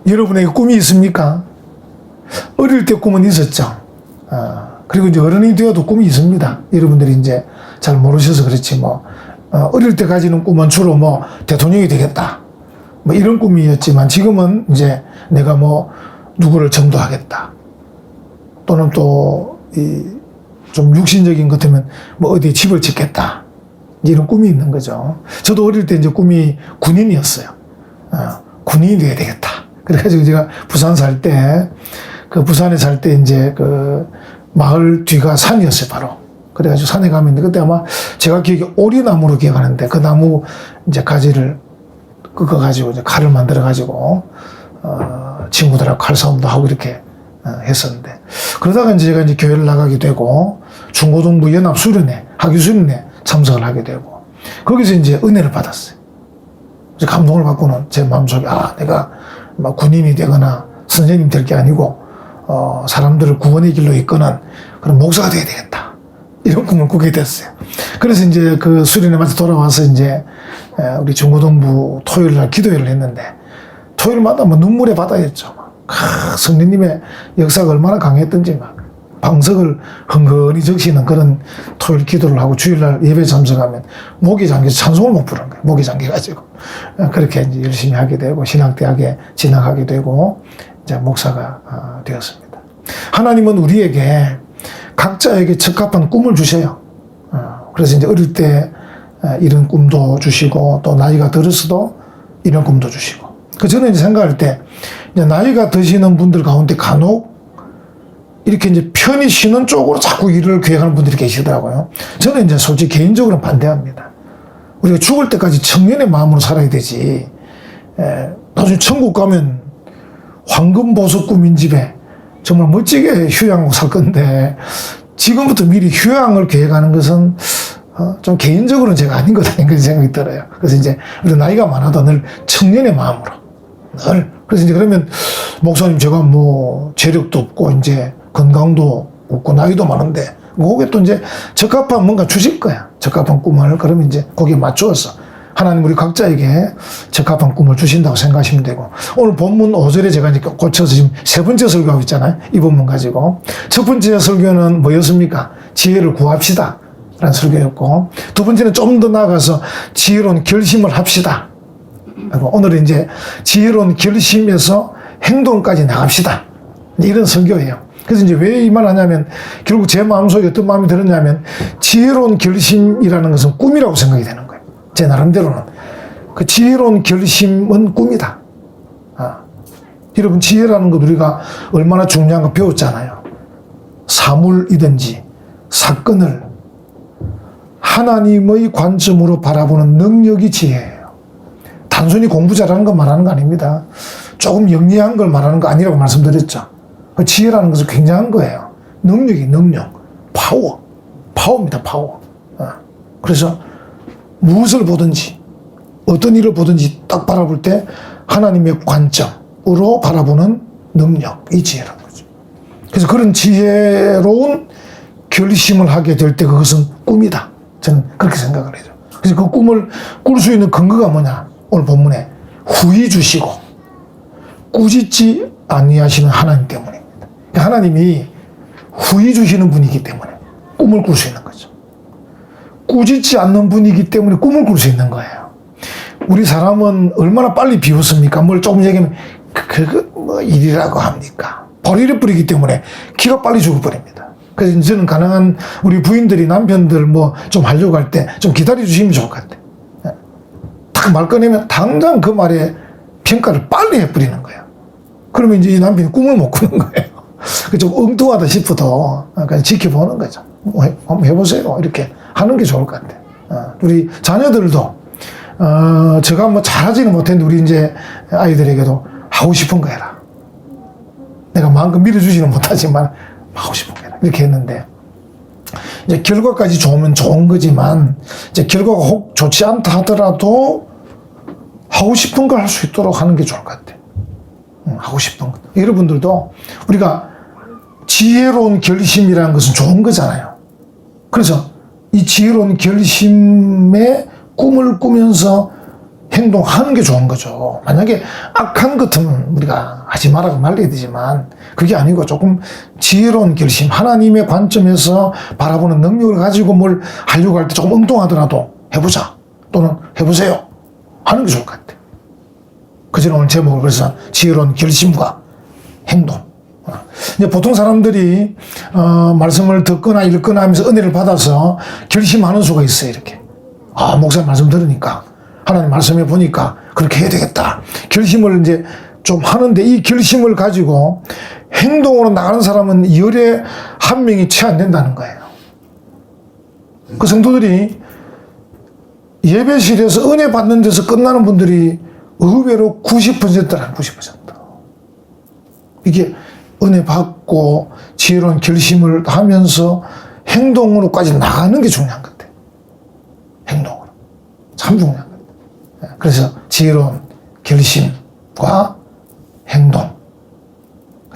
여러분에게 꿈이 있습니까? 어릴 때 꿈은 있었죠. 그리고 이제 어른이 되어도 꿈이 있습니다. 여러분들이 이제 잘 모르셔서 그렇지 뭐, 어릴 때 가지는 꿈은 주로 뭐 대통령이 되겠다. 뭐 이런 꿈이었지만 지금은 이제 내가 뭐 누구를 전도하겠다. 또는 또 좀 육신적인 것 같으면 뭐 어디에 집을 짓겠다. 이런 꿈이 있는 거죠. 저도 어릴 때 이제 꿈이 군인이었어요. 군인이 돼야 되겠다. 그래가지고 제가 부산 살 때, 그 부산에 살 때 이제 그 마을 뒤가 산이었어요, 바로. 그래가지고 산에 가면 그때 아마 제가 기억에 오리나무로 기억하는데 그 나무 이제 가지를 꺾어가지고 이제 칼을 만들어가지고, 친구들하고 칼싸움도 하고 이렇게 했었는데. 그러다가 이제 제가 이제 교회를 나가게 되고 중고등부 연합수련회, 학위수련회 참석을 하게 되고 거기서 이제 은혜를 받았어요. 이제 감동을 받고는 제 마음속에 내가 막 군인이 되거나 선생님 될 게 아니고 사람들을 구원의 길로 이끄는 그런 목사가 되어야 되겠다. 이런 꿈을 꾸게 됐어요. 그래서 이제 그 수련회 마쳐 돌아와서 이제 우리 중고등부 토요일 날 기도회를 했는데 토요일마다 뭐 눈물의 바다였죠. 성령님의 역사가 얼마나 강했던지 막 방석을 흥건히 적시는 그런 토요일 기도를 하고 주일날 예배 참석하면 목이 잠겨서 찬송을 못 부르는 거예요. 목이 잠겨가지고 그렇게 이제 열심히 하게 되고 신학대학에 진학하게 되고 이제 목사가 되었습니다. 하나님은 우리에게 각자에게 적합한 꿈을 주셔요. 그래서 이제 어릴 때 이런 꿈도 주시고 또 나이가 들어서도 이런 꿈도 주시고. 저는 이제 생각할 때 이제 나이가 드시는 분들 가운데 간혹 이렇게 이제 편히 쉬는 쪽으로 자꾸 일을 계획하는 분들이 계시더라고요. 저는 이제 솔직히 개인적으로 반대합니다. 우리가 죽을 때까지 청년의 마음으로 살아야 되지. 나중에 천국 가면 황금보석 꾸민 집에 정말 멋지게 휴양하고 살 건데 지금부터 미리 휴양을 계획하는 것은 좀 개인적으로는 제가 아닌 것 아닌가 생각이 들어요. 그래서 이제 우리 나이가 많아도 늘 청년의 마음으로 늘. 그래서 이제 그러면 목사님 제가 뭐 재력도 없고 이제 건강도 없고 나이도 많은데 거기에 또 이제 적합한 뭔가 주실 거야. 적합한 꿈을. 그러면 이제 거기에 맞추어서 하나님 우리 각자에게 적합한 꿈을 주신다고 생각하시면 되고 오늘 본문 5절에 제가 이제 고쳐서 지금 세 번째 설교하고 있잖아요. 이 본문 가지고 첫 번째 설교는 뭐였습니까? 지혜를 구합시다 라는 설교였고 두 번째는 좀 더 나아가서 지혜로운 결심을 합시다. 오늘은 이제 지혜로운 결심에서 행동까지 나갑시다. 이런 설교예요. 그래서 이제 왜 이 말 하냐면 결국 제 마음속에 어떤 마음이 들었냐면 지혜로운 결심이라는 것은 꿈이라고 생각이 되는 거예요. 제 나름대로는. 그 지혜로운 결심은 꿈이다. 여러분 지혜라는 것 우리가 얼마나 중요한 거 배웠잖아요. 사물이든지 사건을 하나님의 관점으로 바라보는 능력이 지혜예요. 단순히 공부 잘하는 거 말하는 거 아닙니다. 조금 영리한 걸 말하는 거 아니라고 말씀드렸죠. 지혜라는 것은 굉장한 거예요. 능력, 파워입니다, 파워. 그래서 무엇을 보든지, 어떤 일을 보든지 딱 바라볼 때 하나님의 관점으로 바라보는 능력이 지혜라는 거죠. 그래서 그런 지혜로운 결심을 하게 될 때 그것은 꿈이다. 저는 그렇게 생각을 해요. 그래서 그 꿈을 꿀 수 있는 근거가 뭐냐? 오늘 본문에 후히 주시고 꾸짖지 아니하시는 하나님 때문입니다. 하나님이 후히 주시는 분이기 때문에 꿈을 꿀 수 있는 거죠. 꾸짖지 않는 분이기 때문에 꿈을 꿀 수 있는 거예요. 우리 사람은 얼마나 빨리 비웃습니까? 뭘 조금 얘기하면 뭐 일이라고 합니까? 버리를 뿌리기 때문에 기가 빨리 죽어버립니다. 그래서 저는 가능한 우리 부인들이 남편들 뭐 좀 하려고 할 때 좀 기다려 주시면 좋을 것 같아요. 딱 말 꺼내면 당장 그 말에 평가를 빨리 해버리는 거예요. 그러면 이제 이 남편이 꿈을 못 꾸는 거예요. 좀 엉뚱하다 싶어도 그냥 지켜보는 거죠. 한번 해보세요. 이렇게 하는 게 좋을 것 같아요. 우리 자녀들도 제가 뭐 잘하지는 못했는데 우리 이제 아이들에게도 하고 싶은 거 해라. 내가 마음껏 밀어주지는 못하지만 하고 싶은 거 해라. 이렇게 했는데 이제 결과까지 좋으면 좋은 거지만 이제 결과가 혹 좋지 않다 하더라도 하고 싶은 걸 할 수 있도록 하는 게 좋을 것 같아요. 하고 싶은 것. 여러분들도 우리가 지혜로운 결심이라는 것은 좋은 거잖아요. 그래서 이 지혜로운 결심에 꿈을 꾸면서 행동하는 게 좋은 거죠. 만약에 악한 것은 우리가 하지 말라고 말려야 되지만 그게 아니고 조금 지혜로운 결심, 하나님의 관점에서 바라보는 능력을 가지고 뭘 하려고 할 때 조금 엉뚱하더라도 해보자 또는 해보세요 하는 게 좋을 것 같아요. 그저는 오늘 제목을 그래서 지혜로운 결심과 행동. 이제 보통 사람들이 말씀을 듣거나 읽거나 하면서 은혜를 받아서 결심하는 수가 있어요. 이렇게 목사님 말씀 들으니까 하나님 말씀해 보니까 그렇게 해야 되겠다. 결심을 이제 좀 하는데 이 결심을 가지고 행동으로 나가는 사람은 열에 한 명이 채 안 된다는 거예요. 그 성도들이 예배실에서 은혜 받는 데서 끝나는 분들이 의외로 90%란 90%. 이게 은혜 받고 지혜로운 결심을 하면서 행동으로까지 나가는 게 중요한 것 같아요. 행동으로. 참 중요한 것 같아요. 그래서 지혜로운 결심과 행동.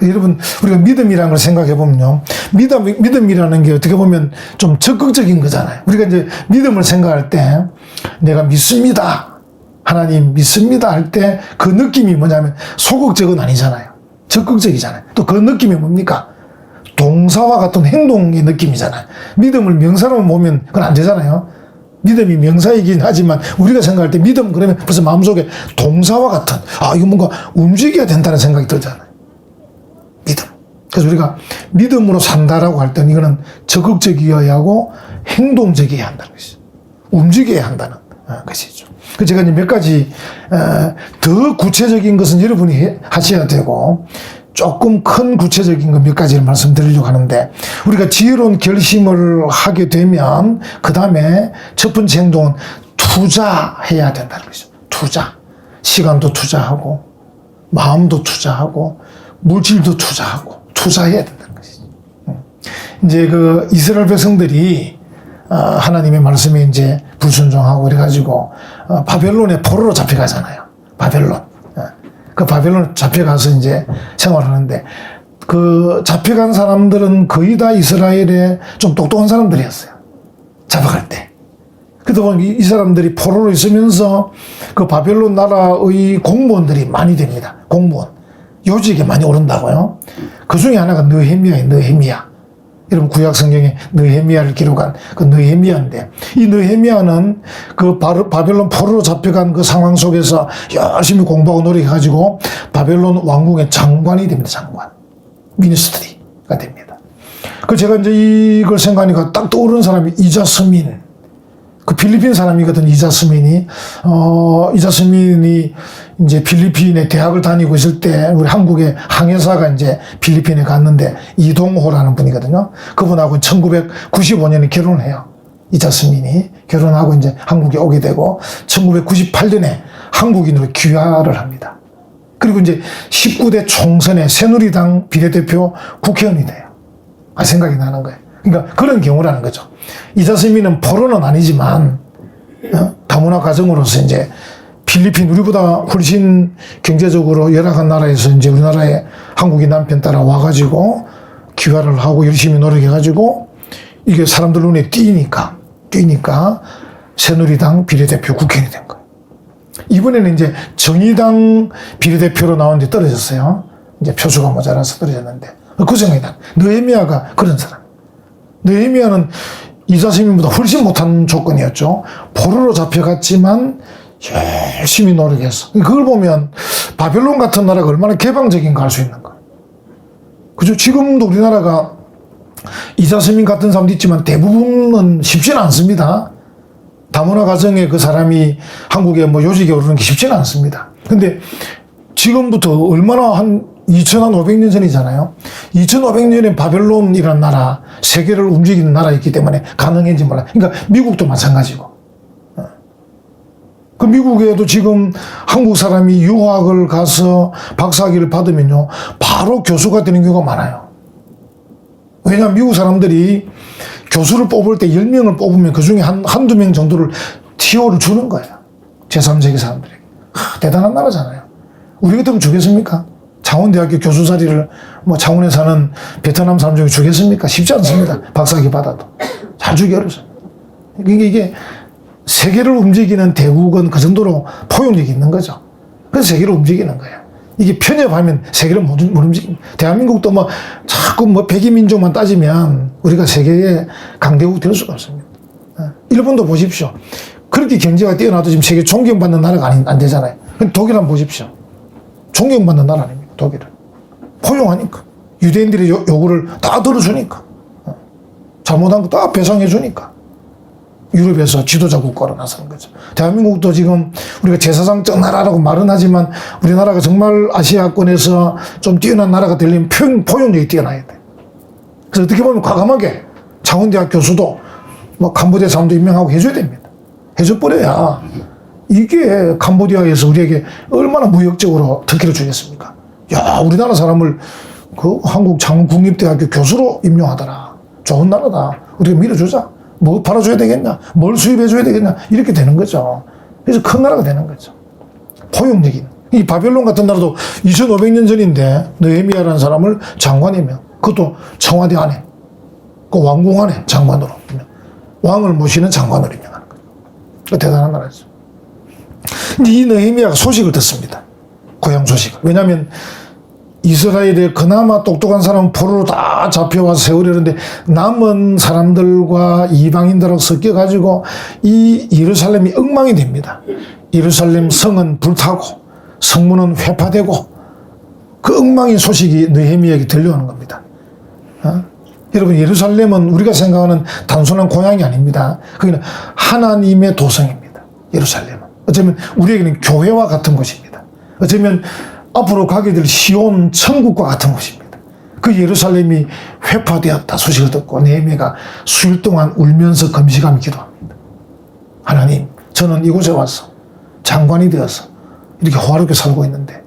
여러분, 우리가 믿음이라는 걸 생각해 보면요. 믿음이라는 게 어떻게 보면 좀 적극적인 거잖아요. 우리가 이제 믿음을 생각할 때 내가 믿습니다. 하나님 믿습니다 할 때 그 느낌이 뭐냐면 소극적은 아니잖아요. 적극적이잖아요. 또 그 느낌이 뭡니까? 동사와 같은 행동의 느낌이잖아요. 믿음을 명사로 보면 그건 안 되잖아요. 믿음이 명사이긴 하지만 우리가 생각할 때 믿음 그러면 벌써 마음속에 동사와 같은 이거 뭔가 움직여야 된다는 생각이 들잖아요. 믿음. 그래서 우리가 믿음으로 산다라고 할 때는 이거는 적극적이어야 하고 행동적이어야 한다는 것이죠. 움직여야 한다는 것이죠. 그 제가 이제 몇 가지 더 구체적인 것은 여러분이 하셔야 되고 조금 큰 구체적인 거 몇 가지를 말씀드리려고 하는데 우리가 지혜로운 결심을 하게 되면 그 다음에 첫 번째 행동은 투자해야 된다는 것이죠. 투자. 시간도 투자하고 마음도 투자하고 물질도 투자하고 투자해야 된다는 것이죠. 이제 그 이스라엘 백성들이 하나님의 말씀에 이제 불순종하고 그래가지고 바벨론의 포로로 잡혀가잖아요. 바벨론. 그 바벨론 잡혀가서 이제 생활하는데 그 잡혀간 사람들은 거의 다 이스라엘의 좀 똑똑한 사람들이었어요. 잡아갈 때. 그러다 보니 이 사람들이 포로로 있으면서 그 바벨론 나라의 공무원들이 많이 됩니다. 공무원. 요직에 많이 오른다고요. 그 중에 하나가 느헤미야예요. 느헤미야. 여러분 구약 성경에 느헤미야를 기록한 그 느헤미야인데 이 느헤미야는 그 바벨론 포로로 잡혀간 그 상황 속에서 열심히 공부하고 노력해가지고 바벨론 왕궁의 장관이 됩니다. 장관. 미니스트리가 됩니다. 그 제가 이제 이걸 생각하니까 딱 떠오르는 사람이 이자스민. 그 필리핀 사람이거든, 이자스민이. 이자스민이 이제 필리핀에 대학을 다니고 있을 때 우리 한국의 항해사가 이제 필리핀에 갔는데 이동호라는 분이거든요. 그분하고 1995년에 결혼을 해요. 이자스민이 결혼하고 이제 한국에 오게 되고 1998년에 한국인으로 귀화를 합니다. 그리고 이제 19대 총선에 새누리당 비례대표 국회의원이 돼요. 생각이 나는 거예요. 그러니까 그런 경우라는 거죠. 이자스민은 포로는 아니지만 다문화 가정으로서 이제 필리핀 우리보다 훨씬 경제적으로 열악한 나라에서 이제 우리나라에 한국인 남편 따라 와가지고 귀화를 하고 열심히 노력해가지고 이게 사람들 눈에 띄니까 새누리당 비례대표 국회의원이 된 거예요. 이번에는 이제 정의당 비례대표로 나오는데 떨어졌어요. 이제 표수가 모자라서 떨어졌는데 그 생각이 나. 느헤미야가 그런 사람. 느헤미야는 이자스민보다 훨씬 못한 조건이었죠. 포로로 잡혀갔지만 열심히 노력했어. 그걸 보면 바벨론 같은 나라가 얼마나 개방적인가 알 수 있는 거예요. 그죠? 지금도 우리나라가 이자스민 같은 사람도 있지만 대부분은 쉽지는 않습니다. 다문화 가정에 그 사람이 한국에 뭐 요직에 오르는 게 쉽지는 않습니다. 근데 지금부터 얼마나 한 2500년 전이잖아요. 2500년에 바벨론이라는 나라, 세계를 움직이는 나라였기 때문에 가능했지 몰라. 그러니까 미국도 마찬가지고. 그 미국에도 지금 한국 사람이 유학을 가서 박사학위를 받으면요, 바로 교수가 되는 경우가 많아요. 왜냐하면 미국 사람들이 교수를 뽑을 때 10명을 뽑으면 그 중에 한두 명 정도를 TO를 주는 거예요. 제3세계 사람들에게. 대단한 나라잖아요. 우리 같으면 주겠습니까? 창원대학교 교수 자리를 뭐 창원에 사는 베트남 사람 중에 주겠습니까? 쉽지 않습니다. 박사학위 받아도. 잘 주기 어렵습니다. 이게 세계를 움직이는 대국은 그 정도로 포용력이 있는 거죠. 그래서 세계를 움직이는 거예요. 이게 편협하면 세계를 못 움직입니다. 대한민국도 뭐 자꾸 뭐 백이민족만 따지면 우리가 세계의 강대국 될 수가 없습니다. 일본도 보십시오. 그렇게 경제가 뛰어나도 지금 세계 존경받는 나라가 안 되잖아요. 독일 한번 보십시오. 존경받는 나라 아닙니까? 독일은. 포용하니까. 유대인들의 요구를 다 들어주니까. 잘못한 거 다 배상해 주니까. 유럽에서 지도자 국가로 나서는 거죠. 대한민국도 지금 우리가 제사장적 나라라고 말은 하지만 우리나라가 정말 아시아권에서 좀 뛰어난 나라가 되려면 포용력이 뛰어나야 돼. 그래서 어떻게 보면 과감하게 창원대학 교수도 뭐 캄보디아 사람도 임명하고 해줘야 됩니다. 해줘버려야 이게 캄보디아에서 우리에게 얼마나 무역적으로 특혜를 주겠습니까? 야, 우리나라 사람을 그 한국 창원 국립대학교 교수로 임명하더라. 좋은 나라다. 우리가 밀어주자. 뭐 팔아줘야 되겠냐? 뭘 수입해줘야 되겠냐? 이렇게 되는 거죠. 그래서 큰 나라가 되는 거죠. 포용력인. 이 바벨론 같은 나라도 2500년 전인데 느헤미야라는 사람을 장관이며 그것도 청와대 안에 그 왕궁 안에 장관으로 왕을 모시는 장관으로 임명하는 거죠. 대단한 나라죠. 이 느헤미야가 소식을 듣습니다. 고향 소식을. 왜냐하면 이스라엘에 그나마 똑똑한 사람은 포로로 다 잡혀와서 세우려는데 남은 사람들과 이방인들하고 섞여가지고 이 예루살렘이 엉망이 됩니다. 예루살렘 성은 불타고 성문은 회파되고 그 엉망인 소식이 느헤미야에게 들려오는 겁니다. 여러분, 예루살렘은 우리가 생각하는 단순한 고향이 아닙니다. 거기는 하나님의 도성입니다. 예루살렘은. 어쩌면 우리에게는 교회와 같은 곳입니다. 어쩌면 앞으로 가게 될 시온 천국과 같은 곳입니다. 그 예루살렘이 회파되었다 소식을 듣고 느헤미야가 수일 동안 울면서 금식하며 기도합니다. 하나님, 저는 이곳에 와서 장관이 되어서 이렇게 호화롭게 살고 있는데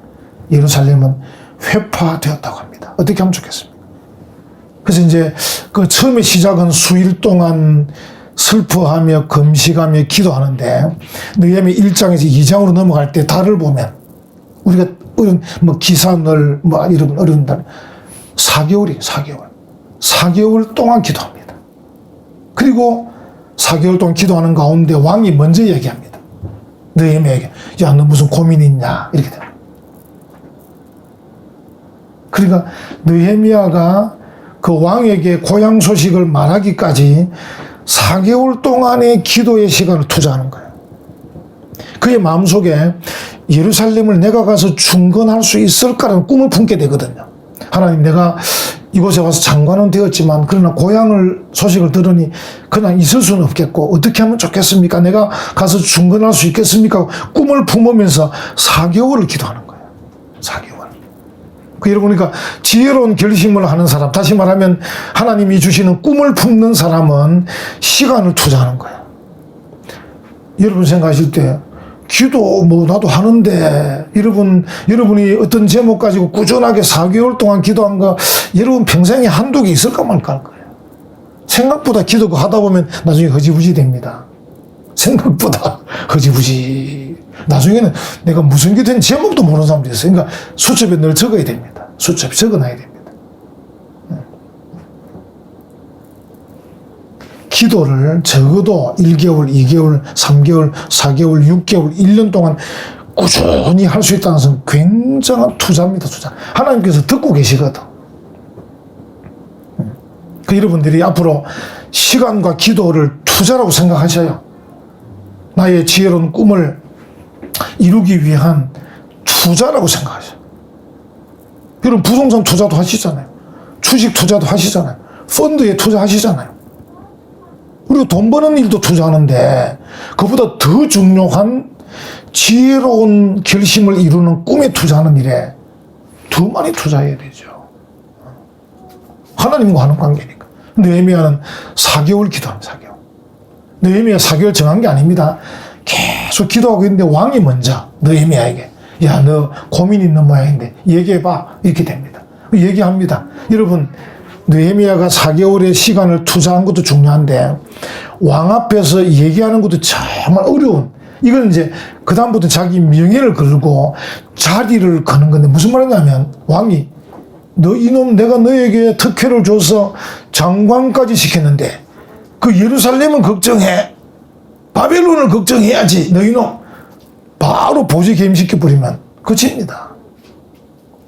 예루살렘은 회파되었다고 합니다. 어떻게 하면 좋겠습니까? 그래서 이제 그 처음에 시작은 수일 동안 슬퍼하며 금식하며 기도하는데 느헤미야 1장에서 2장으로 넘어갈 때 달을 보면 우리가 뭐 기산을 뭐 이런 어려운 달 4개월 동안 기도합니다. 그리고 4개월 동안 기도하는 가운데 왕이 먼저 얘기합니다. 느헤미야에게 야, 너 무슨 고민이 있냐 이렇게 됩니다. 그러니까 느헤미야가 그 왕에게 고향 소식을 말하기까지 4개월 동안의 기도의 시간을 투자하는 거예요. 그의 마음속에 예루살렘을 내가 가서 중건할 수 있을까라는 꿈을 품게 되거든요. 하나님, 내가 이곳에 와서 장관은 되었지만 그러나 고향을 소식을 들으니 그냥 있을 수는 없겠고 어떻게 하면 좋겠습니까? 내가 가서 중건할 수 있겠습니까? 꿈을 품으면서 4개월을 기도하는 거예요. 4개월. 여러분, 그러니까 지혜로운 결심을 하는 사람, 다시 말하면 하나님이 주시는 꿈을 품는 사람은 시간을 투자하는 거예요. 여러분 생각하실 때 기도 뭐 나도 하는데 여러분이 어떤 제목 가지고 꾸준하게 4개월 동안 기도한 거 여러분 평생에 한두 개 있을까 말까 할 거예요. 생각보다 기도 하다 보면 나중에 허지부지 됩니다. 생각보다 허지부지. 나중에는 내가 무슨 기도했는지 제목도 모르는 사람도 있어요. 그러니까 수첩에 늘 적어야 됩니다. 수첩에 적어놔야 됩니다. 기도를 적어도 1개월, 2개월, 3개월, 4개월, 6개월, 1년 동안 꾸준히 할 수 있다는 것은 굉장한 투자입니다, 투자. 하나님께서 듣고 계시거든. 그 여러분들이 앞으로 시간과 기도를 투자라고 생각하셔요. 나의 지혜로운 꿈을 이루기 위한 투자라고 생각하셔요. 여러분, 부동산 투자도 하시잖아요. 주식 투자도 하시잖아요. 펀드에 투자하시잖아요. 우리가 돈 버는 일도 투자하는데 그보다 더 중요한 지혜로운 결심을 이루는 꿈에 투자하는 일에 더 많이 투자해야 되죠. 하나님과 하는 관계니까. 느헤미야는 4개월 기도합니다. 4개월. 느헤미야 4개월 정한 게 아닙니다. 계속 기도하고 있는데 왕이 먼저 느헤미야에게 야, 너 고민 있는 모양인데 얘기해봐 이렇게 됩니다. 얘기합니다. 여러분, 느헤미야가 4개월의 시간을 투자한 것도 중요한데 왕 앞에서 얘기하는 것도 정말 어려운, 이건 이제 그 다음부터 자기 명예를 걸고 자리를 거는 건데 무슨 말이냐면 왕이 너 이놈 내가 너에게 특혜를 줘서 장관까지 시켰는데 그 예루살렘은 걱정해. 바벨론을 걱정해야지 너희놈 바로 보직 해임시켜버리면 끝입니다.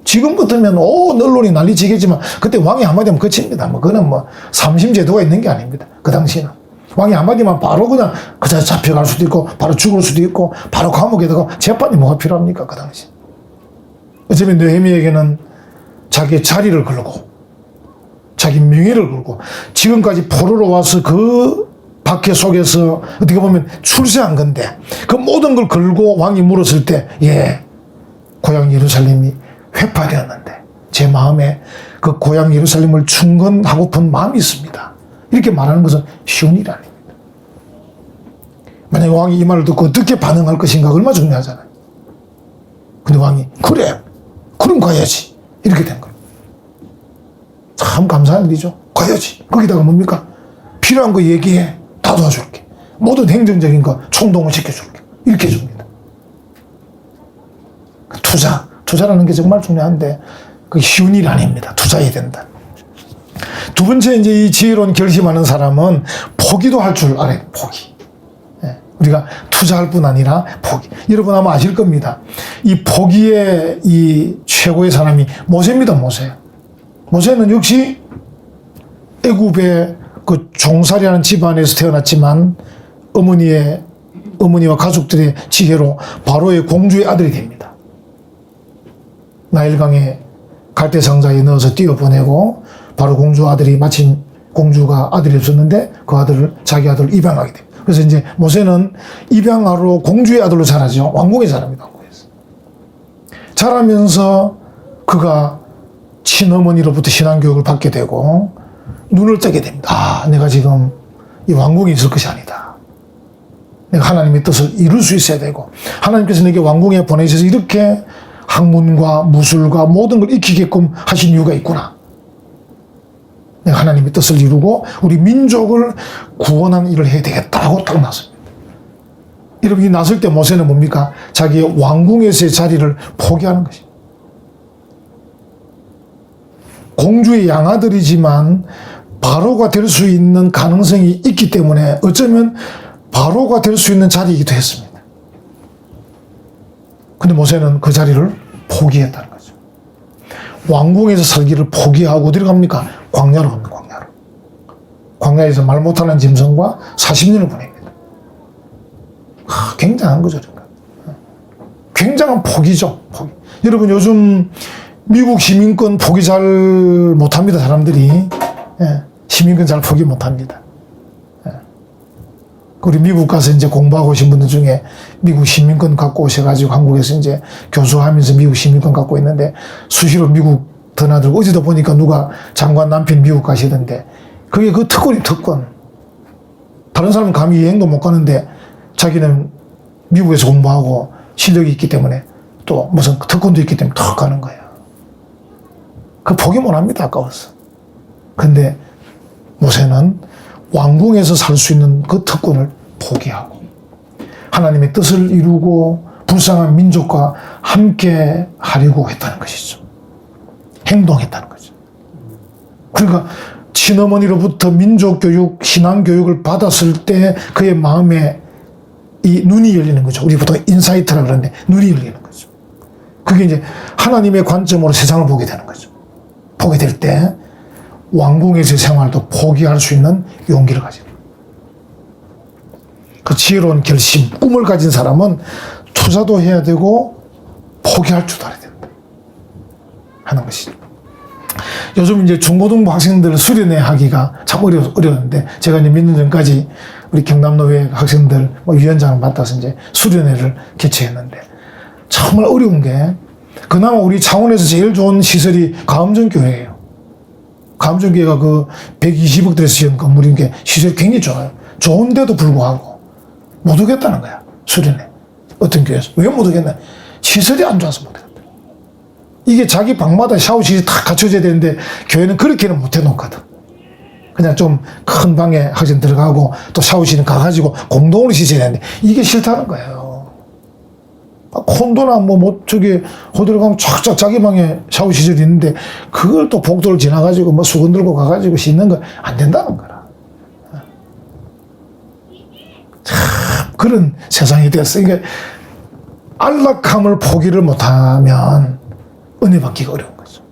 지금 같으면 언론이 난리치겠지만 그때 왕이 한마디 하면 끝입니다. 뭐 그거는 뭐 삼심제도가 있는 게 아닙니다. 그 당시는 왕이 한마디만 바로 그냥 그자 잡혀갈 수도 있고 바로 죽을 수도 있고 바로 감옥에다가 재판이 뭐가 필요합니까? 그 당시. 어쩌면 느헤미야에게는 자기의 자리를 걸고 자기 명예를 걸고 지금까지 포로로 와서 그 박해 속에서 어떻게 보면 출세한 건데 그 모든 걸 걸고 왕이 물었을 때 고향 예루살렘이 회파되었는데 제 마음에 그 고향 예루살렘을 충건하고픈 마음이 있습니다. 이렇게 말하는 것은 쉬운 일이 아닙니다. 만약에 왕이 이 말을 듣고 어떻게 반응할 것인가 얼마나 중요하잖아요. 근데 왕이 그래 그럼 가야지 이렇게 된 거예요. 참 감사한 일이죠. 가야지. 거기다가 뭡니까? 필요한 거 얘기해. 다 도와줄게. 모든 행정적인 거 총동을 시켜줄게. 이렇게 해줍니다. 투자라는 게 정말 중요한데 그게 쉬운 일이 아닙니다. 투자해야 된다. 두 번째 이제 이 지혜로운 결심하는 사람은 포기도 할 줄 알아요. 포기. 우리가 투자할 뿐 아니라 포기. 여러분 아마 아실 겁니다. 이 포기의 이 최고의 사람이 모세입니다. 모세는 역시 애굽의 그 종살이라는 집안에서 태어났지만 어머니와 가족들의 지혜로 바로의 공주의 아들이 됩니다. 나일강에 갈대 상자에 넣어서 띄워보내고 바로 공주 아들이 마침 공주가 아들이 없었는데 그 아들을 자기 아들을 입양하게 됩니다. 그래서 이제 모세는 입양아로 공주의 아들로 자라죠. 왕궁에 자랍니다. 왕궁에서. 자라면서 그가 친어머니로부터 신앙교육을 받게 되고 눈을 뜨게 됩니다. 내가 지금 이 왕궁에 있을 것이 아니다. 내가 하나님의 뜻을 이룰 수 있어야 되고 하나님께서 내게 왕궁에 보내셔서 이렇게 학문과 무술과 모든 걸 익히게끔 하신 이유가 있구나. 내가 하나님의 뜻을 이루고 우리 민족을 구원하는 일을 해야 되겠다고 딱 나섭니다. 여러분 이 나설 때 모세는 뭡니까? 자기의 왕궁에서의 자리를 포기하는 것입니다. 공주의 양아들이지만 바로가 될 수 있는 가능성이 있기 때문에 어쩌면 바로가 될 수 있는 자리이기도 했습니다. 근데 모세는 그 자리를 포기했다는 거죠. 왕궁에서 살기를 포기하고 어디로 갑니까? 광야로 갑니다. 광야에서 말 못하는 짐승과 40년을 보냅니다. 굉장한 거죠. 굉장한 포기죠. 포기. 여러분 요즘 미국 시민권 포기 잘 못합니다. 사람들이. 시민권 잘 포기 못합니다. 우리 미국 가서 이제 공부하고 오신 분들 중에 미국 시민권 갖고 오셔가지고 한국에서 이제 교수하면서 미국 시민권 갖고 있는데 수시로 미국 드나들고 어제도 보니까 누가 장관 남편 미국 가시던데 그게 그 특권이 특권. 다른 사람은 감히 여행도 못 가는데 자기는 미국에서 공부하고 실력이 있기 때문에 또 무슨 특권도 있기 때문에 턱 가는 거예요. 그 포기 못 합니다. 아까워서. 근데 모세는 왕궁에서 살 수 있는 그 특권을 포기하고 하나님의 뜻을 이루고 불쌍한 민족과 함께 하려고 했다는 것이죠. 행동했다는 거죠. 그러니까 친어머니로부터 민족교육, 신앙교육을 받았을 때 그의 마음에 이 눈이 열리는 거죠. 우리 보통 인사이트라 그러는데 눈이 열리는 거죠. 그게 이제 하나님의 관점으로 세상을 보게 되는 거죠. 보게 될 때 왕궁에서의 생활도 포기할 수 있는 용기를 가지는 거예요. 그 지혜로운 결심, 꿈을 가진 사람은 투자도 해야 되고 포기할 줄도 알아야 된다 하는 것이죠. 요즘 이제 중고등부 학생들 수련회 하기가 참 어려웠는데 제가 이제 몇 년 전까지 우리 경남노회 학생들 위원장을 맡아서 이제 수련회를 개최했는데 정말 어려운 게 그나마 우리 창원에서 제일 좋은 시설이 가음전교회예요. 가음전교회가 그 120억 들여서 지은 건물인 게 시설이 굉장히 좋아요. 좋은데도 불구하고 못 오겠다는 거야. 수련회. 어떤 교회에서. 왜 못 오겠나? 시설이 안 좋아서 못 오겠다. 이게 자기 방마다 샤워실이 다 갖춰져야 되는데 교회는 그렇게는 못 해놓거든. 그냥 좀 큰 방에 학생 들어가고 또 샤워실은 가가지고 공동으로 씻어야 되는데 이게 싫다는 거예요. 콘도나 저기 호텔 가면 쫙쫙 자기 방에 샤워 시설이 있는데 그걸 또 복도를 지나가지고 수건 들고 가가지고 씻는 거 안 된다는 거라. 참 그런 세상이 됐어요. 그러니까 안락함을 포기를 못하면 은혜 받기가 어려운 거죠.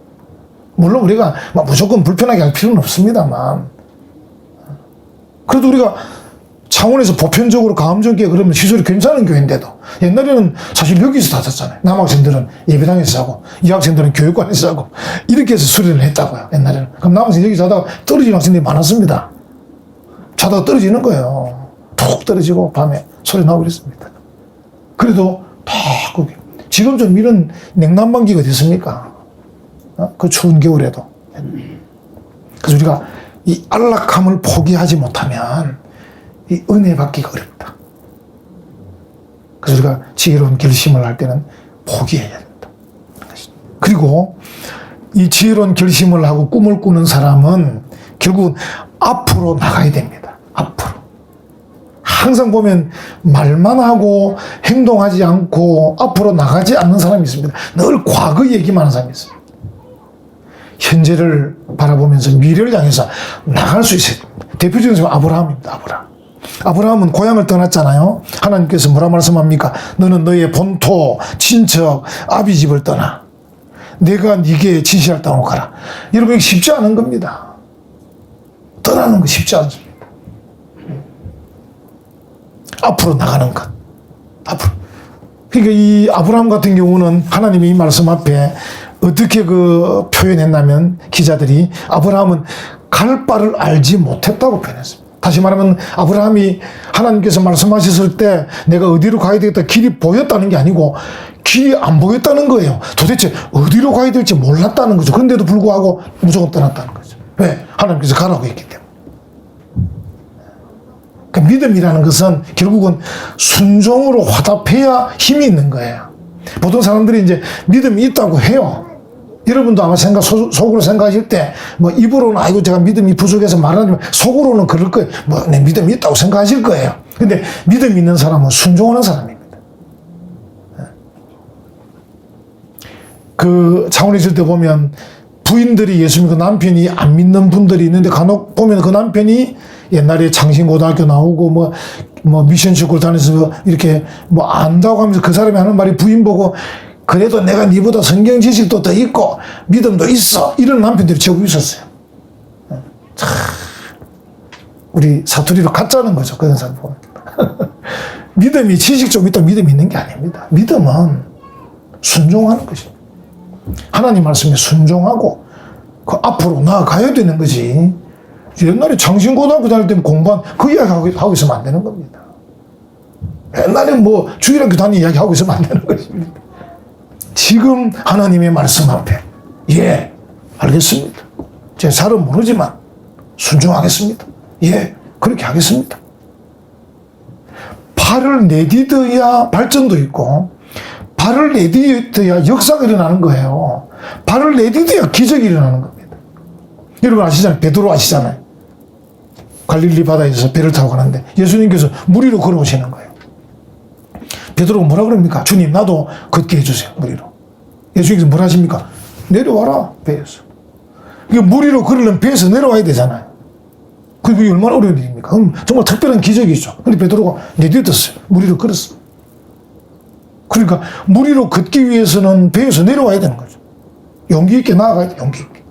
물론 우리가 막 무조건 불편하게 할 필요는 없습니다만, 그래도 우리가 창원에서 보편적으로 가암정교회 그러면 시설이 괜찮은 교회인데도 옛날에는 사실 여기서 다 잤잖아요. 남학생들은 예배당에서 자고 여학생들은 교육관에서 자고 이렇게 해서 수련을 했다고요. 옛날에는. 그럼 남학생 여기 자다가 떨어지는 학생들이 많았습니다. 자다가 떨어지는 거예요. 툭 떨어지고 밤에 소리 나고 그랬습니다. 그래도 다 거기. 지금 좀 이런 냉난방기가 됐습니까? 그 추운 겨울에도. 그래서 우리가 이 안락함을 포기하지 못하면 이 은혜 받기가 어렵다. 그래서 우리가 지혜로운 결심을 할 때는 포기해야 된다. 그리고 이 지혜로운 결심을 하고 꿈을 꾸는 사람은 결국은 앞으로 나가야 됩니다. 앞으로. 항상 보면 말만 하고 행동하지 않고 앞으로 나가지 않는 사람이 있습니다. 늘 과거 얘기만 하는 사람이 있어요. 현재를 바라보면서 미래를 향해서 나갈 수 있어요. 대표적인 사람은 아브라함입니다. 아브라함은 고향을 떠났잖아요. 하나님께서 뭐라 말씀합니까? 너는 너의 본토, 친척, 아비 집을 떠나. 내가 네게 지시할 땅으로 가라. 여러분, 이게 쉽지 않은 겁니다. 떠나는 거 쉽지 않습니다. 앞으로 나가는 것. 앞으로. 그러니까 이 아브라함 같은 경우는 하나님이 이 말씀 앞에 어떻게 그 표현했냐면 기자들이 아브라함은 갈 바를 알지 못했다고 표현했습니다. 다시 말하면 아브라함이 하나님께서 말씀하셨을 때 내가 어디로 가야 되겠다 길이 보였다는 게 아니고 길이 안 보였다는 거예요. 도대체 어디로 가야 될지 몰랐다는 거죠. 그런데도 불구하고 무조건 떠났다는 거죠. 왜? 하나님께서 가라고 했기 때문에. 그러니까 믿음이라는 것은 결국은 순종으로 화답해야 힘이 있는 거예요. 보통 사람들이 이제 믿음이 있다고 해요. 여러분도 아마 속으로 생각하실 때, 뭐, 입으로는, 아이고, 제가 믿음이 부족해서 말하지만, 속으로는 그럴 거예요. 뭐, 내 믿음이 있다고 생각하실 거예요. 근데 믿음 있는 사람은 순종하는 사람입니다. 그, 창원에 있을 때 보면, 부인들이 예수 믿고 남편이 안 믿는 분들이 있는데, 간혹 보면 그 남편이 옛날에 창신고등학교 나오고, 미션스쿨 다니면서 이렇게 안다고 하면서 그 사람이 하는 말이 부인 보고, 그래도 내가 니보다 성경 지식도 더 있고 믿음도 있어. 이런 남편들이 제법 있었어요. 참, 우리 사투리로 가짜는 거죠. 그런 사람 보면. 믿음이 지식 좀 있다 믿음이 있는 게 아닙니다. 믿음은 순종하는 것입니다. 하나님 말씀에 순종하고 그 앞으로 나아가야 되는 거지. 옛날에 창신고등학교 다닐 때 공부한 그 이야기 하고 있으면 안 되는 겁니다. 옛날에 주일학교 다니는 이야기 하고 있으면 안 되는 것입니다. 지금 하나님의 말씀 앞에 예, 알겠습니다. 제 잘은 모르지만 순종하겠습니다. 예, 그렇게 하겠습니다. 발을 내디뎌야 발전도 있고 발을 내디뎌야 역사가 일어나는 거예요. 발을 내디뎌야 기적이 일어나는 겁니다. 여러분 아시잖아요. 베드로 아시잖아요. 갈릴리 바다에서 배를 타고 가는데 예수님께서 물 위로 걸어오시는 거예요. 베드로가 뭐라 그럽니까? 주님, 나도 걷게 해주세요. 물 위로. 예수님께서 뭐라 하십니까? 내려와라, 배에서. 이게 물 위로 걸으려면 배에서 내려와야 되잖아요. 그게 얼마나 어려운 일입니까? 그럼 정말 특별한 기적이죠. 근데 베드로가 내딛었어요. 물 위로 걸었어요. 그러니까 물 위로 걷기 위해서는 배에서 내려와야 되는 거죠. 용기 있게 나아가야 돼, 용기 있게.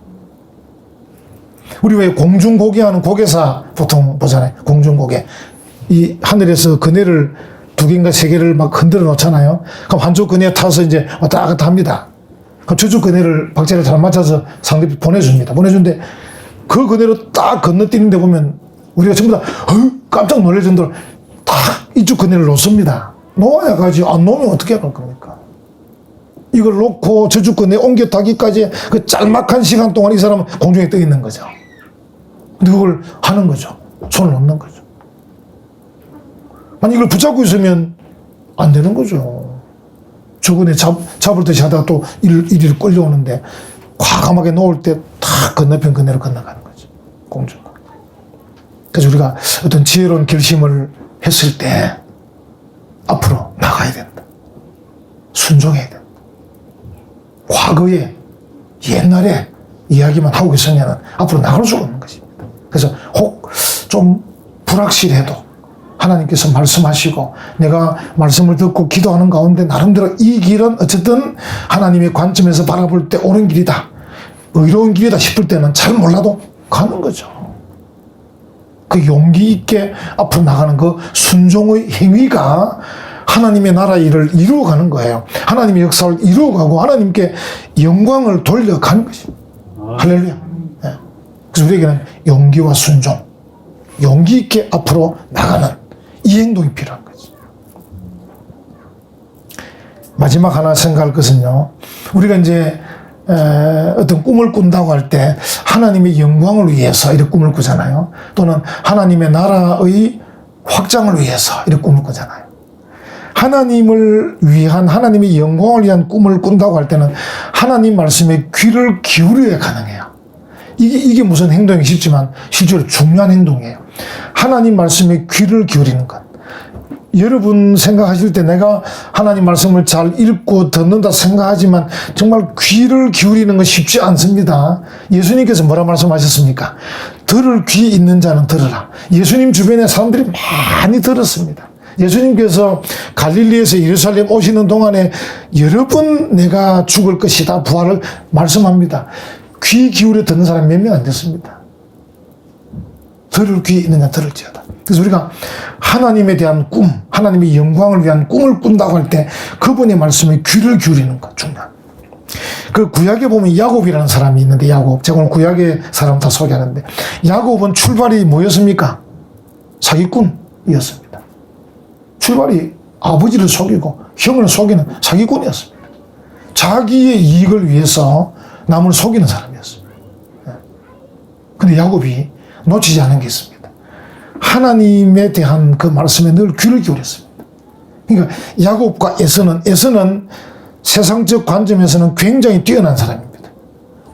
우리 왜 공중고개하는 고개사 보통 보잖아요. 공중고개. 이 하늘에서 그네를 2개인가 3개를 막 흔들어 놓잖아요. 그럼 한쪽 그네에 타서 이제 왔다 갔다 합니다. 그럼 저쪽 그네를 박자를 잘 맞춰서 상대편 보내줍니다. 보내주는데 그 그네로 딱 건너뛰는데 보면 우리가 전부 다 깜짝 놀랄 정도로 딱 이쪽 그네를 놓습니다. 놓아야 가지. 안 놓으면 어떻게 할 겁니까? 이걸 놓고 저쪽 그네 옮겨 타기까지 그 짤막한 시간 동안 이 사람은 공중에 떠 있는 거죠. 근데 그걸 하는 거죠. 손을 놓는 거죠. 아니, 이걸 붙잡고 있으면 안 되는 거죠. 저번에 잡을 듯이 하다가 또 이리로 끌려오는데, 과감하게 놓을 때 탁 건너편 그네로 건너가는 거죠. 공중. 그래서 우리가 어떤 지혜로운 결심을 했을 때, 앞으로 나가야 된다. 순종해야 된다. 과거에, 옛날에 이야기만 하고 있으면 앞으로 나갈 수가 없는 것입니다. 그래서 혹 좀 불확실해도 하나님께서 말씀하시고 내가 말씀을 듣고 기도하는 가운데 나름대로 이 길은 어쨌든 하나님의 관점에서 바라볼 때 옳은 길이다, 의로운 길이다 싶을 때는 잘 몰라도 가는 거죠. 그 용기 있게 앞으로 나가는 그 순종의 행위가 하나님의 나라 일을 이루어가는 거예요. 하나님의 역사를 이루어가고 하나님께 영광을 돌려가는 것입니다. 할렐루야. 네. 그래서 우리에게는 용기와 순종, 용기 있게 앞으로 나가는 이 행동이 필요한 거죠. 마지막 하나 생각할 것은요, 우리가 이제 어떤 꿈을 꾼다고 할 때 하나님의 영광을 위해서 이렇게 꿈을 꾸잖아요. 또는 하나님의 나라의 확장을 위해서 이렇게 꿈을 꾸잖아요. 하나님을 위한, 하나님의 영광을 위한 꿈을 꾼다고 할 때는 하나님 말씀에 귀를 기울여야 가능해요. 이게 무슨 행동이 쉽지만 실제로 중요한 행동이에요. 하나님 말씀에 귀를 기울이는 것. 여러분 생각하실 때 내가 하나님 말씀을 잘 읽고 듣는다 생각하지만 정말 귀를 기울이는 건 쉽지 않습니다. 예수님께서 뭐라 말씀하셨습니까? 들을 귀 있는 자는 들으라. 예수님 주변에 사람들이 많이 들었습니다. 예수님께서 갈릴리에서 예루살렘 오시는 동안에 여러 번 내가 죽을 것이다 부활을 말씀합니다. 귀 기울여 듣는 사람이 몇 명 안 됐습니다. 들을 귀 있는 자 들을지어다. 그래서 우리가 하나님에 대한 꿈, 하나님의 영광을 위한 꿈을 꾼다고 할 때 그분의 말씀에 귀를 기울이는 것 중요한. 그 구약에 보면 야곱이라는 사람이 있는데, 야곱, 제가 오늘 구약의 사람 다 소개하는데, 야곱은 출발이 뭐였습니까? 사기꾼이었습니다. 출발이 아버지를 속이고 형을 속이는 사기꾼이었습니다. 자기의 이익을 위해서 남을 속이는 사람이었습니다. 그런데 야곱이 놓치지 않은 게 있습니다. 하나님에 대한 그 말씀에 늘 귀를 기울였습니다. 그러니까 야곱과 에서는 세상적 관점에서는 굉장히 뛰어난 사람입니다.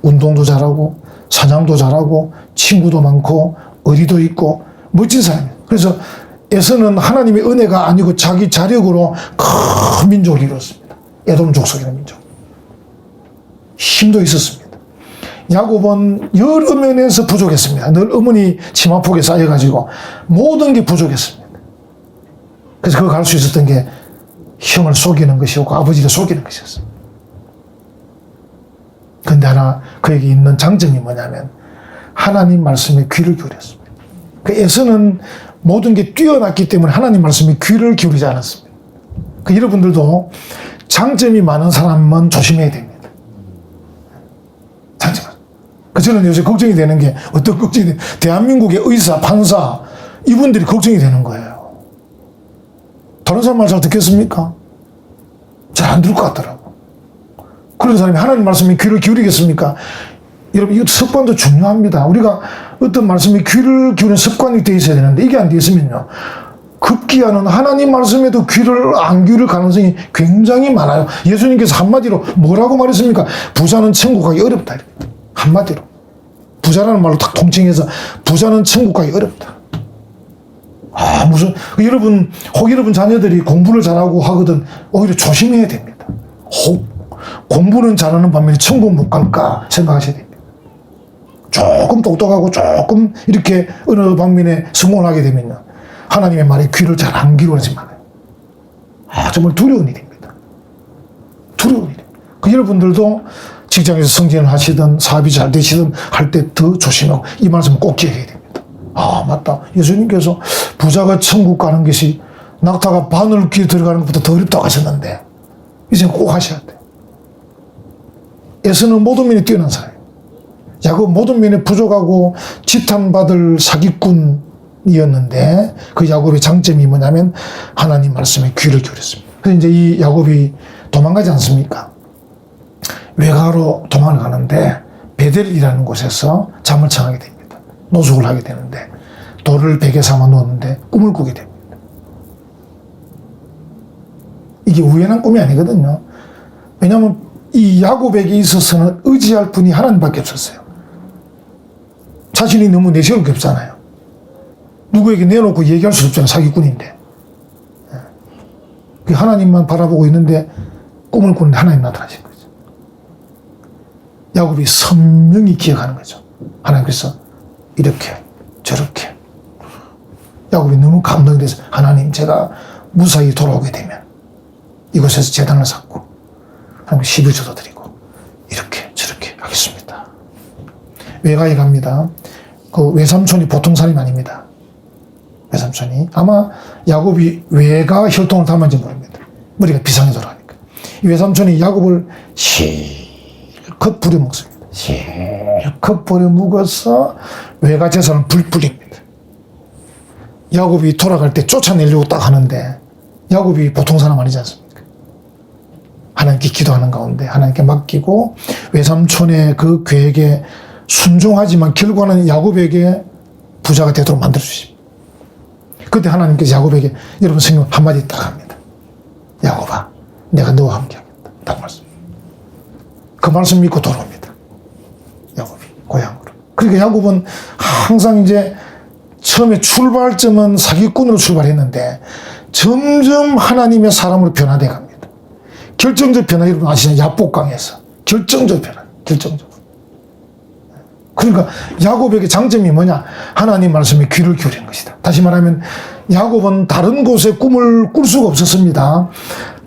운동도 잘하고 사냥도 잘하고 친구도 많고 의리도 있고 멋진 사람이에요. 그래서 에서는 하나님의 은혜가 아니고 자기 자력으로 큰 민족을 이뤘습니다. 에돔 족속이라는 민족. 힘도 있었습니다. 야곱은 여러 면에서 부족했습니다. 늘 어머니 치마폭에 쌓여가지고 모든 게 부족했습니다. 그래서 그거 갈 수 있었던 게 형을 속이는 것이었고 아버지를 속이는 것이었습니다. 그런데 하나 그에게 있는 장점이 뭐냐면 하나님 말씀에 귀를 기울였습니다. 그 에서는 모든 게 뛰어났기 때문에 하나님 말씀에 귀를 기울이지 않았습니다. 그 여러분들도 장점이 많은 사람은 조심해야 됩니다. 장점. 저는 요새 걱정이 되는 게 어떤 걱정이 돼요? 대한민국의 의사, 판사 이분들이 걱정이 되는 거예요. 다른 사람 말 잘 듣겠습니까? 잘 안 들을 것 같더라고. 그런 사람이 하나님 말씀에 귀를 기울이겠습니까? 여러분, 이것도 습관도 중요합니다. 우리가 어떤 말씀에 귀를 기울이는 습관이 되어 있어야 되는데 이게 안 되어 있으면요, 급기야는 하나님 말씀에도 귀를 안 기울일 가능성이 굉장히 많아요. 예수님께서 한마디로 뭐라고 말했습니까? 부자는 천국 가기 어렵다. 한마디로. 부자라는 말로 딱 통칭해서 부자는 천국 가기 어렵다. 여러분, 혹 여러분 자녀들이 공부를 잘하고 하거든 오히려 조심해야 됩니다. 혹 공부는 잘하는 반면에 천국 못 갈까 생각하셔야 됩니다. 조금 똑똑하고 조금 이렇게 어느 방면에 성공을 하게 되면요, 하나님의 말에 귀를 잘 안 기울이지 말아요. 정말 두려운 일입니다. 두려운 일입니다. 여러분들도 직장에서 승진을 하시든 사업이 잘 되시든 할 때 더 조심하고 이 말씀 꼭 기억해야 됩니다. 맞다. 예수님께서 부자가 천국 가는 것이 낙타가 바늘 귀에 들어가는 것보다 더 어렵다고 하셨는데 이제 꼭 하셔야 돼요. 에서는 모든 면에 뛰어난 사람이에요. 야곱 모든 면에 부족하고 지탄받을 사기꾼이었는데 그 야곱의 장점이 뭐냐면 하나님 말씀에 귀를 기울였습니다. 그래서 이제 이 야곱이 도망가지 않습니까? 외가로 도망을 가는데 베델이라는 곳에서 잠을 청하게 됩니다. 노숙을 하게 되는데 돌을 베개 삼아 놓았는데 꿈을 꾸게 됩니다. 이게 우연한 꿈이 아니거든요. 왜냐하면 이 야곱에게 있어서는 의지할 분이 하나님밖에 없었어요. 자신이 너무 내세울 게 없잖아요. 누구에게 내놓고 얘기할 수 없잖아요. 사기꾼인데. 하나님만 바라보고 있는데 꿈을 꾸는데 하나님 나타나신 거죠. 야곱이 선명히 기억하는 거죠. 하나님께서 이렇게 저렇게 야곱이 너무 감동이 돼서 하나님 제가 무사히 돌아오게 되면 이곳에서 제단을 쌓고 하나님 12조도 드리고 이렇게 저렇게 하겠습니다. 외가에 갑니다. 그 외삼촌이 보통 사람이 아닙니다. 외삼촌이 아마 야곱이 외가 혈통을 닮았는지 모릅니다. 머리가 비상해 돌아가니까 이 외삼촌이 야곱을 실컷 부려먹습니다. 실컷 부려먹어서 외가 재산을 불립니다. 야곱이 돌아갈 때 쫓아내려고 딱 하는데 야곱이 보통 사람 아니지 않습니까? 하나님께 기도하는 가운데 하나님께 맡기고 외삼촌의 그 계획에 순종하지만 결과는 야곱에게 부자가 되도록 만들어주십니다. 그때 하나님께서 야곱에게 여러분 성경 한마디 딱 합니다. 야곱아 내가 너와 함께 하겠다. 딱 말씀. 그 말씀 믿고 돌아옵니다. 야곱이 고향으로. 그러니까 야곱은 항상 이제 처음에 출발점은 사기꾼으로 출발했는데 점점 하나님의 사람으로 변화돼 갑니다. 결정적 변화 여러분 아시는 야복강에서 결정적 변화. 결정적. 그러니까 야곱에게 장점이 뭐냐? 하나님 말씀에 귀를 기울인 것이다. 다시 말하면 야곱은 다른 곳에 꿈을 꿀 수가 없었습니다.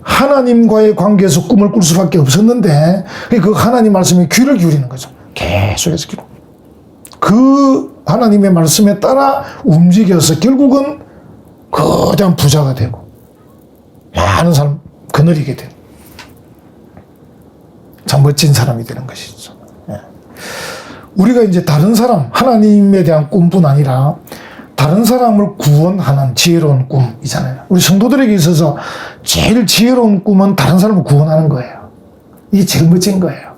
하나님과의 관계에서 꿈을 꿀 수밖에 없었는데 그 하나님 말씀에 귀를 기울이는 거죠. 계속해서 기록. 그 하나님의 말씀에 따라 움직여서 결국은 거대한 부자가 되고 많은 사람 거느리게 되는 참 멋진 사람이 되는 것이죠. 우리가 이제 다른 사람, 하나님에 대한 꿈뿐 아니라 다른 사람을 구원하는 지혜로운 꿈이잖아요. 우리 성도들에게 있어서 제일 지혜로운 꿈은 다른 사람을 구원하는 거예요. 이게 제일 멋진 거예요.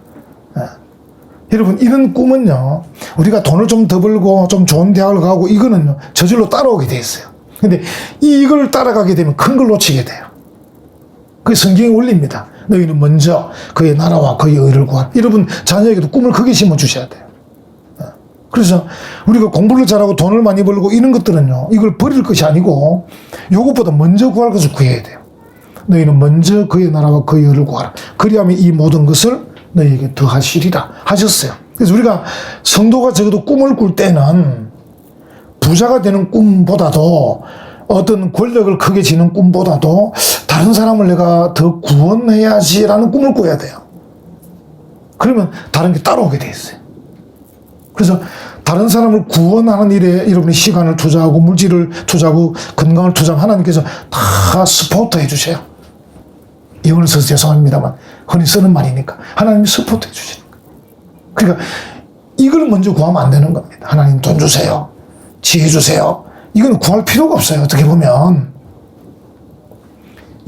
여러분, 이런 꿈은요, 우리가 돈을 좀 더 벌고 좀 좋은 대학을 가고 이거는요, 저절로 따라오게 돼 있어요. 근데 이걸 따라가게 되면 큰 걸 놓치게 돼요. 그게 성경의 원리입니다. 너희는 먼저 그의 나라와 그의 의를 구하라. 여러분, 자녀에게도 꿈을 크게 심어주셔야 돼요. 그래서 우리가 공부를 잘하고 돈을 많이 벌고 이런 것들은요, 이걸 버릴 것이 아니고 이것보다 먼저 구할 것을 구해야 돼요. 너희는 먼저 그의 나라와 그의 의를 구하라. 그리하면 이 모든 것을 너희에게 더하시리라 하셨어요. 그래서 우리가 성도가 적어도 꿈을 꿀 때는 부자가 되는 꿈보다도 어떤 권력을 크게 지는 꿈보다도 다른 사람을 내가 더 구원해야지라는 꿈을 꿔야 돼요. 그러면 다른 게 따라오게 돼 있어요. 그래서 다른 사람을 구원하는 일에 여러분이 시간을 투자하고 물질을 투자하고 건강을 투자하면 하나님께서 다 스포트 해주세요. 영어를 써서 죄송합니다만 흔히 쓰는 말이니까 하나님이 스포트 해주시는 거예요. 그러니까 이걸 먼저 구하면 안 되는 겁니다. 하나님 돈 주세요. 지혜 주세요. 이건 구할 필요가 없어요. 어떻게 보면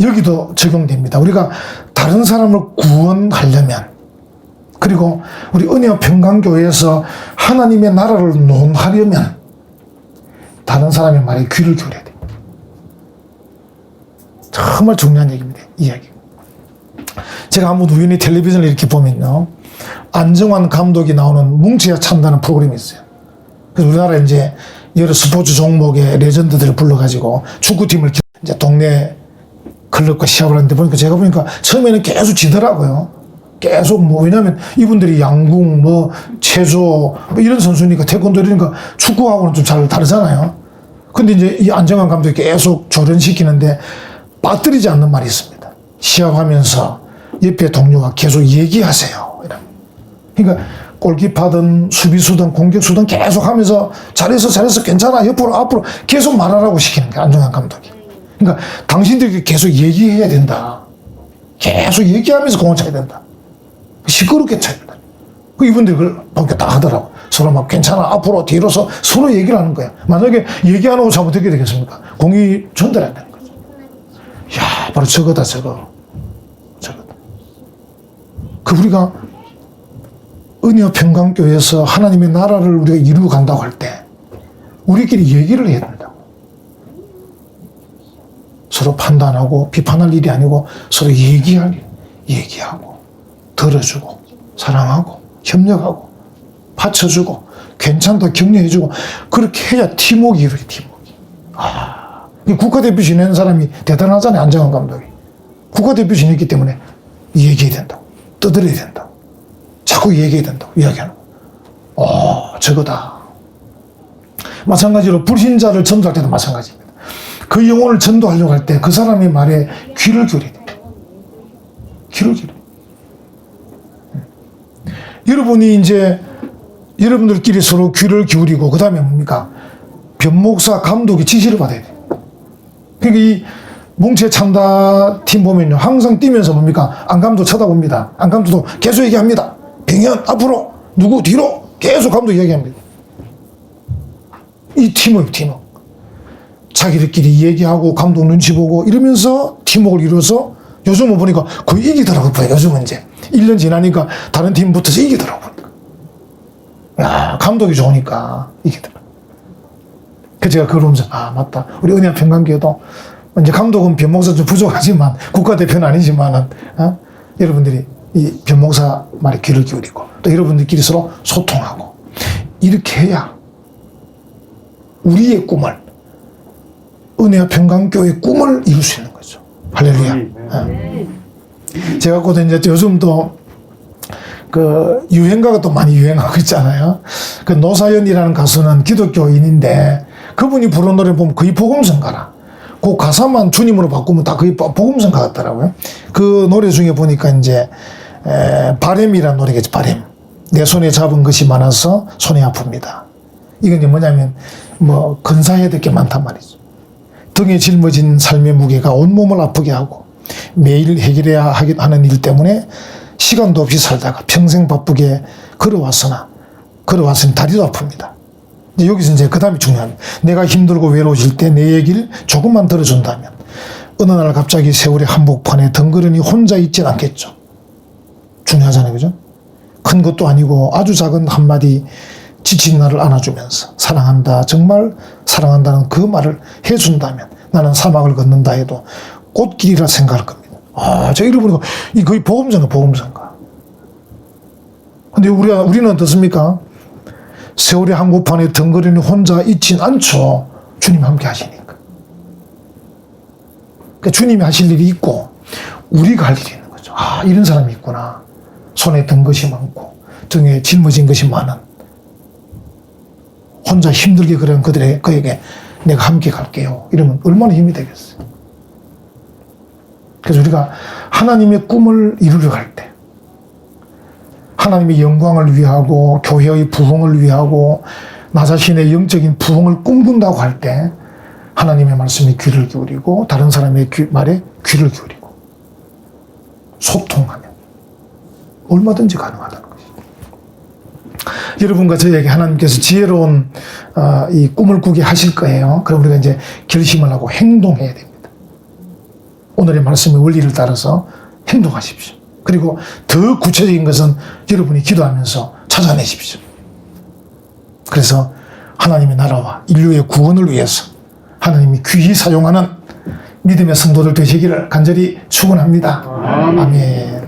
여기도 적용됩니다. 우리가 다른 사람을 구원하려면 그리고 우리 은혜와 평강교회에서 하나님의 나라를 논하려면 다른 사람의 말에 귀를 기울여야 돼요. 정말 중요한 얘기입니다. 이야기. 제가 한번 우연히 텔레비전을 이렇게 보면요, 안정환 감독이 나오는 뭉쳐야 찬다는 프로그램이 있어요. 그래서 우리나라에 이제 여러 스포츠 종목의 레전드들을 불러가지고 축구팀을 이제 동네 클럽과 시합을 하는데 보니까 제가 보니까 처음에는 계속 지더라고요. 계속 왜냐면 이분들이 양궁, 체조, 이런 선수니까 태권도 이러니까 축구하고는 좀 잘 다르잖아요. 근데 이제 이 안정환 감독이 계속 조련시키는데 빠뜨리지 않는 말이 있습니다. 시합하면서 옆에 동료와 계속 얘기하세요. 그러니까 골키퍼든 수비수든 공격수든 계속 하면서 잘했어, 괜찮아, 옆으로, 앞으로 계속 말하라고 시키는 거야, 안정환 감독이. 그러니까 당신들이 계속 얘기해야 된다. 계속 얘기하면서 공을 차야 된다. 시끄럽게 차야 된다. 이분들이 그걸 보니까 다 하더라고. 서로 막 괜찮아, 앞으로, 뒤로서 서로 얘기를 하는 거야. 만약에 얘기 안 하고 잘못하게 되겠습니까? 공이 전달 안 되는 거죠. 야, 바로 저거다. 우리가 은혜와 평강교회에서 하나님의 나라를 우리가 이루어 간다고 할 때 우리끼리 얘기를 해야 된다고. 서로 판단하고 비판할 일이 아니고 서로 얘기하고 들어주고 사랑하고 협력하고 받쳐주고 괜찮다 격려해주고 그렇게 해야 팀워크가 이루어져. 팀워크. 국가대표 지낸 사람이 대단하잖아요. 안정환 감독이. 국가대표 지냈기 때문에 얘기해야 된다고. 떠들어야 된다고. 자꾸 얘기해야 된다고. 이야기하는 거. 저거다. 마찬가지로 불신자를 전도할 때도 마찬가지입니다. 그 영혼을 전도하려고 할 때 그 사람의 말에 귀를 기울여야 돼요. 귀를 기울여야 돼요. 여러분이 이제 여러분들끼리 서로 귀를 기울이고 그 다음에 뭡니까? 변목사 감독의 지시를 받아야 돼요. 그러니까 이 뭉치의 찬다 팀 보면요, 항상 뛰면서 뭡니까? 안감도 쳐다봅니다. 안감도도 계속 얘기합니다. 병현 앞으로, 누구 뒤로 계속 감독 이야기합니다. 이 팀워크. 자기들끼리 얘기하고 감독 눈치 보고 이러면서 팀워크를 이루어서 요즘은 보니까 거의 이기더라고요. 요즘은 이제 1년 지나니까 다른 팀 붙어서 이기더라고요. 야, 감독이 좋으니까 이기더라고요. 그래서 제가 그걸 보면서 아 맞다. 우리 은혜와 평강교회도 이제 감독은 변목사 좀 부족하지만 국가대표는 아니지만은 여러분들이 이 변목사 말에 귀를 기울이고 또 여러분들끼리 서로 소통하고 이렇게 해야 우리의 꿈을 은혜와 평강교회의 꿈을 이룰 수 있는 거죠. 할렐루야. 제가 곧 이제 요즘 또 그 유행가가 또 많이 유행하고 있잖아요. 그 노사연이라는 가수는 기독교인인데 그분이 부른 노래 보면 거의 복음성가라. 그 가사만 주님으로 바꾸면 다 거의 복음성가 같더라고요. 그 노래 중에 보니까 이제 바램이라는 노래겠죠. 바램. 내 손에 잡은 것이 많아서 손이 아픕니다. 이건 이제 뭐냐면 뭐 근사해야 될 게 많단 말이죠. 등에 짊어진 삶의 무게가 온몸을 아프게 하고 매일 해결해야 하는 일 때문에 시간도 없이 살다가 평생 바쁘게 걸어왔으니 다리도 아픕니다. 이제 여기서 이제 그 다음이 중요합니다. 내가 힘들고 외로워질 때 내 얘기를 조금만 들어준다면 어느 날 갑자기 세월의 한복판에 덩그러니 혼자 있진 않겠죠. 중요하잖아요. 그죠? 큰 것도 아니고 아주 작은 한마디 지친 나를 안아주면서 사랑한다, 정말 사랑한다는 그 말을 해준다면 나는 사막을 걷는다 해도 꽃길이라 생각할 겁니다. 아, 저 이러고 이 거의 복음성가. 근데 우리는 어떻습니까? 세월의 한복판에 덩그러니 혼자 있진 않죠. 주님 함께 하시니까. 그러니까 주님이 하실 일이 있고 우리가 할 일이 있는 거죠. 아, 이런 사람이 있구나. 손에 든 것이 많고 등에 짊어진 것이 많은 혼자 힘들게 그런 그에게 내가 함께 갈게요. 이러면 얼마나 힘이 되겠어요. 그래서 우리가 하나님의 꿈을 이루려 할 때, 하나님의 영광을 위하고 교회의 부흥을 위하고 나 자신의 영적인 부흥을 꿈꾼다고 할 때 하나님의 말씀에 귀를 기울이고 다른 사람의 말에 귀를 기울이고 소통하면 얼마든지 가능하다는 것이죠. 여러분과 저에게 하나님께서 지혜로운 이 꿈을 꾸게 하실 거예요. 그럼 우리가 이제 결심을 하고 행동해야 됩니다. 오늘의 말씀의 원리를 따라서 행동하십시오. 그리고 더 구체적인 것은 여러분이 기도하면서 찾아내십시오. 그래서 하나님의 나라와 인류의 구원을 위해서 하나님이 귀히 사용하는 믿음의 성도들 되시기를 간절히 축원합니다. 아멘.